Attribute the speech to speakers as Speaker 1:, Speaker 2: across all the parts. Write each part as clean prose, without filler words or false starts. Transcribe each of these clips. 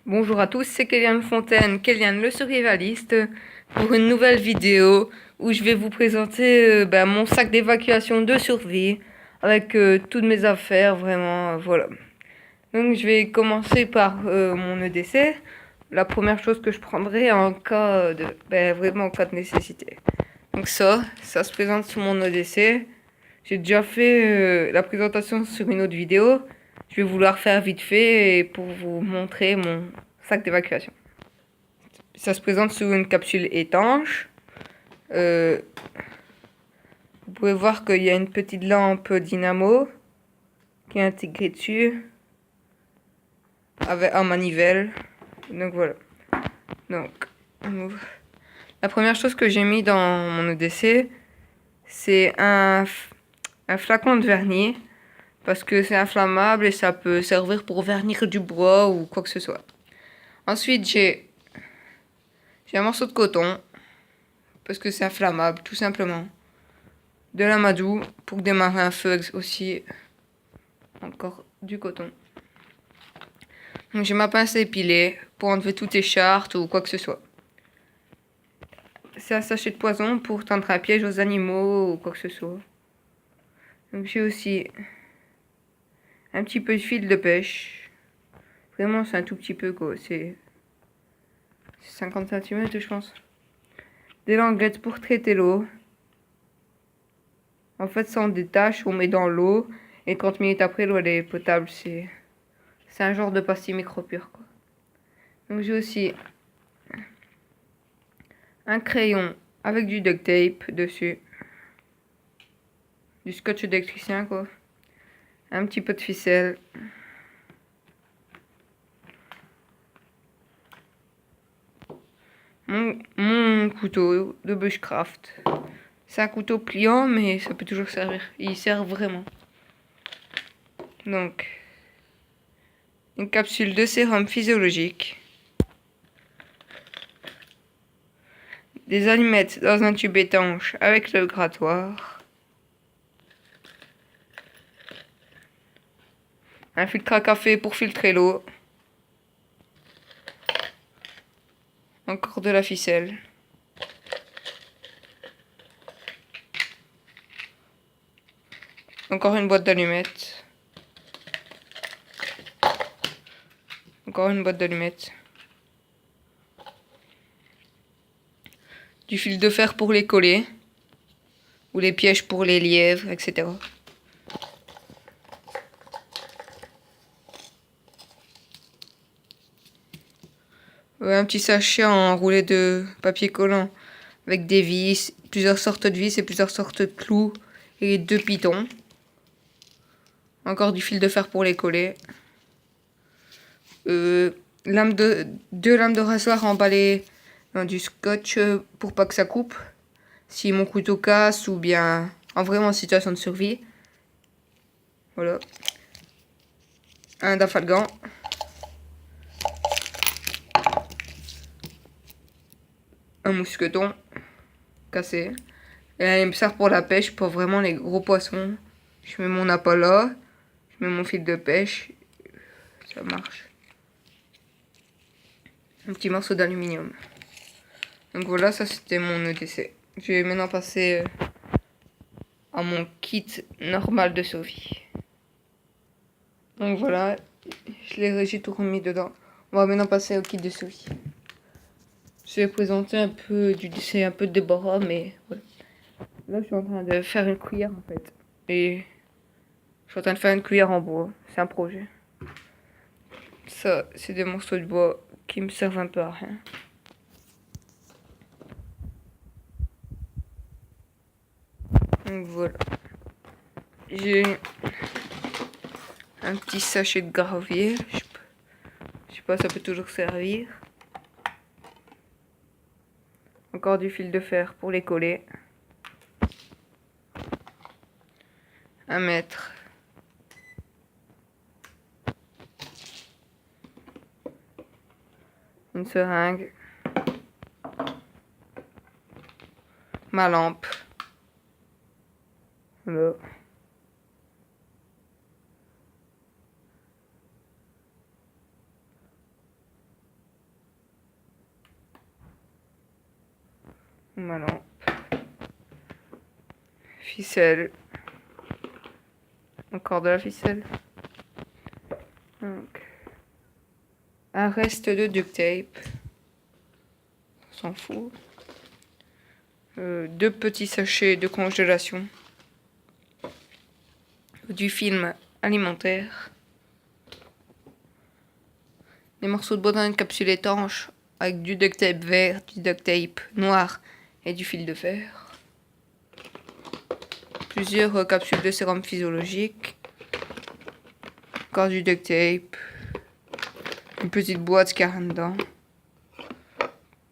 Speaker 1: Bonjour à tous, c'est Kéliane Fontaine, Kéliane le survivaliste, pour une nouvelle vidéo où je vais vous présenter mon sac d'évacuation de survie avec toutes mes affaires, vraiment, voilà. Donc je vais commencer par mon EDC, la première chose que je prendrai en cas de, vraiment en cas de nécessité. Donc ça se présente sur mon EDC. J'ai déjà fait la présentation sur une autre vidéo. Je vais vouloir faire vite fait pour vous montrer mon sac d'évacuation. Ça se présente sous une capsule étanche. Euh, vous pouvez voir qu'il y a une petite lampe dynamo qui est intégrée dessus avec un manivelle. Donc voilà. Donc la première chose que j'ai mis dans mon EDC, c'est un flacon de vernis parce que c'est inflammable et ça peut servir pour vernir du bois ou quoi que ce soit. Ensuite, j'ai un morceau de coton parce que c'est inflammable, tout simplement. De l'amadou pour démarrer un feu aussi. Encore du coton. Donc j'ai ma pince à épiler pour enlever toutes les chartes ou quoi que ce soit. C'est un sachet de poison pour tendre un piège aux animaux ou quoi que ce soit. Donc j'ai aussi un petit peu de fil de pêche. Vraiment c'est un tout petit peu quoi. C'est 50 cm je pense. Des languettes pour traiter l'eau. En fait ça on détache, on met dans l'eau. Et 30 minutes après l'eau elle est potable. C'est un genre de pastille micro-pure quoi. Donc j'ai aussi un crayon avec du duct tape dessus. Du scotch d'électricien quoi. Un petit peu de ficelle. Mon couteau de bushcraft. C'est un couteau pliant mais ça peut toujours servir. Il sert vraiment. Donc, une capsule de sérum physiologique. Des allumettes dans un tube étanche avec le grattoir. Un filtre à café pour filtrer l'eau. Encore de la ficelle. Encore une boîte d'allumettes. Encore une boîte d'allumettes. Du fil de fer pour les coller. Ou les pièges pour les lièvres, etc. Un petit sachet enroulé de papier collant avec des vis, plusieurs sortes de vis et plusieurs sortes de clous et 2 pitons. Encore du fil de fer pour les coller. Deux lames de rasoir emballées dans du scotch pour pas que ça coupe. Si mon couteau casse ou bien en vraiment situation de survie. Voilà. Un dafalgan. Un mousqueton cassé. Et un émissaire pour la pêche pour vraiment les gros poissons. Je mets mon appât là. Je mets mon fil de pêche. Ça marche. Un petit morceau d'aluminium. Donc voilà, ça c'était mon EDC. Je vais maintenant passer à mon kit normal de survie. Donc voilà, j'ai tout remis dedans. On va maintenant passer au kit de survie. Je vais présenter un peu du dessin, un peu de débarras, mais voilà. Là, je suis en train de faire une cuillère en fait. Et je suis en train de faire une cuillère en bois. C'est un projet. Ça, c'est des morceaux de bois qui me servent un peu à rien. Donc voilà. J'ai un petit sachet de gravier. Je sais pas, ça peut toujours servir. Encore du fil de fer pour les coller. 1 mètre. Une seringue. Ma lampe. Voilà. ma lampe, ficelle, encore de la ficelle, donc un reste de duct tape, on s'en fout, 2 petits sachets de congélation, du film alimentaire, des morceaux de bois dans une capsule étanche avec du duct tape vert, du duct tape noir et du fil de fer. Plusieurs capsules de sérum physiologique. Encore du duct tape. Une petite boîte qui a rien dedans.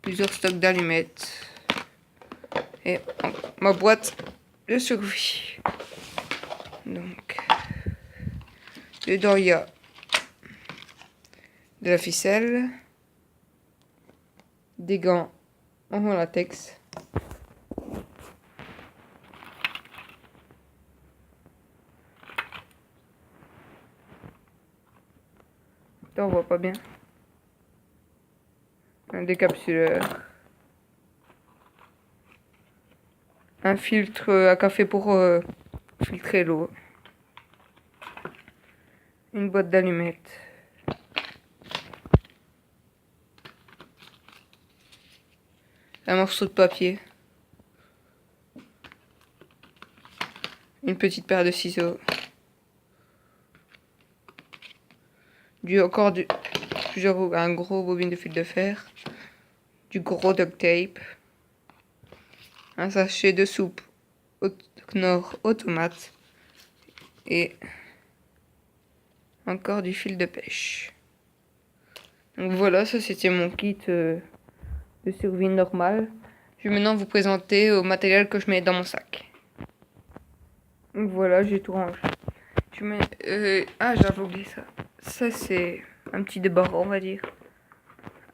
Speaker 1: Plusieurs stocks d'allumettes. Et ma boîte de survie. Donc, dedans il y a de la ficelle, des gants en latex, là on voit pas bien, un décapsuleur, un filtre à café pour filtrer l'eau, une boîte d'allumettes, un morceau de papier, une petite paire de ciseaux, un gros bobine de fil de fer, du gros duct tape, un sachet de soupe Knorr automate et encore du fil de pêche. Donc voilà, ça c'était mon kit de survie normal. Je vais maintenant vous présenter au matériel que je mets dans mon sac. Donc voilà, j'ai tout rangé. Je mets j'avais oublié ça. Ça c'est un petit débarras, on va dire.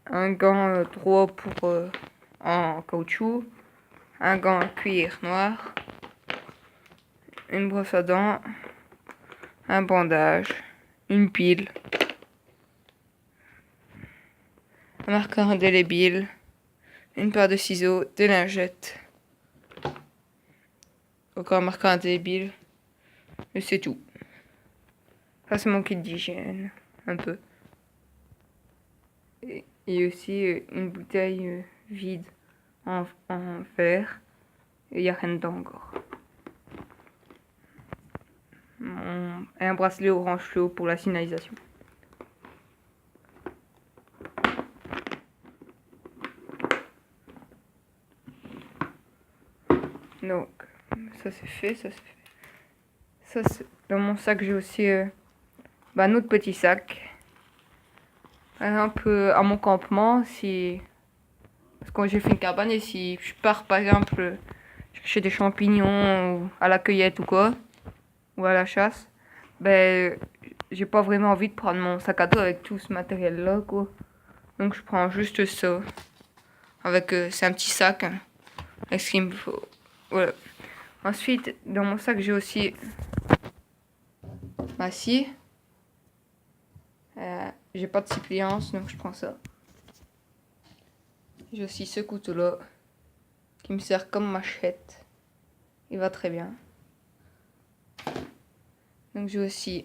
Speaker 1: Un gant droit pour en caoutchouc, un gant en cuir noir, une brosse à dents, un bandage, une pile, un marqueur indélébile, une paire de ciseaux, des lingettes, encore un marqueur indélébile, et c'est tout. Ça c'est mon kit d'hygiène, un peu. Et aussi une bouteille vide en verre, et il n'y a rien dedans encore. Et un bracelet orange fluo pour la signalisation. Donc, ça c'est fait, ça c'est fait. Dans mon sac, j'ai aussi un autre petit sac. Par exemple, à mon campement, parce que j'ai fait une cabane et si je pars par exemple chercher des champignons ou à la cueillette ou quoi, ou à la chasse, ben j'ai pas vraiment envie de prendre mon sac à dos avec tout ce matériel là quoi. Donc je prends juste ça. C'est un petit sac hein, avec ce qu'il me faut. Voilà. Ensuite, dans mon sac, j'ai aussi ma scie. J'ai pas de scie pliante, donc je prends ça. J'ai aussi ce couteau-là qui me sert comme machette. Il va très bien. Donc j'ai aussi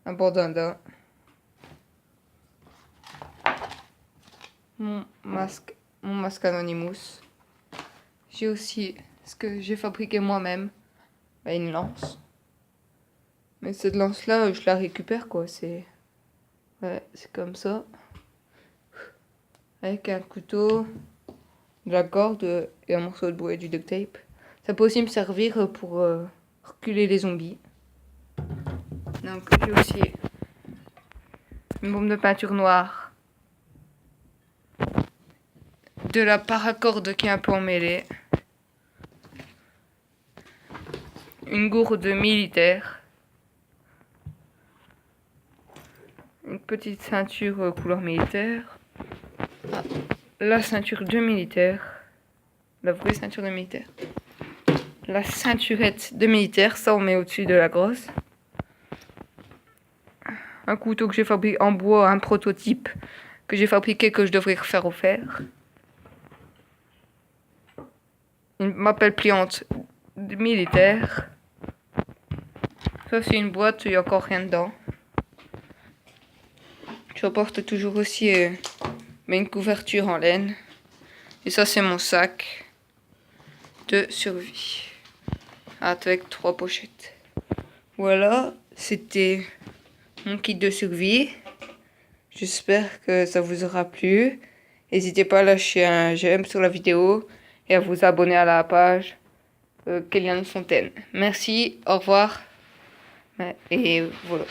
Speaker 1: un bandana, mon masque Anonymous. J'ai aussi ce que j'ai fabriqué moi-même, une lance. Mais cette lance-là, je la récupère quoi. C'est comme ça, avec un couteau, de la corde et un morceau de bois et du duct tape. Ça peut aussi me servir pour reculer les zombies. Donc j'ai aussi une bombe de peinture noire, de la paracorde qui est un peu emmêlée, une gourde militaire, une petite ceinture couleur militaire, la ceinture de militaire, la vraie ceinture de militaire, la ceinturette de militaire, ça on met au-dessus de la grosse, un couteau que j'ai fabriqué en bois, un prototype que j'ai fabriqué que je devrais refaire au fer, ma pelle pliante militaire. Ça, c'est une boîte où il n'y a encore rien dedans. Je porte toujours aussi une couverture en laine. Et ça, c'est mon sac de survie. Avec 3 pochettes. Voilà, c'était mon kit de survie. J'espère que ça vous aura plu. N'hésitez pas à lâcher un j'aime sur la vidéo et à vous abonner à la page Kéliane Fontaine. Merci, au revoir. Et voilà.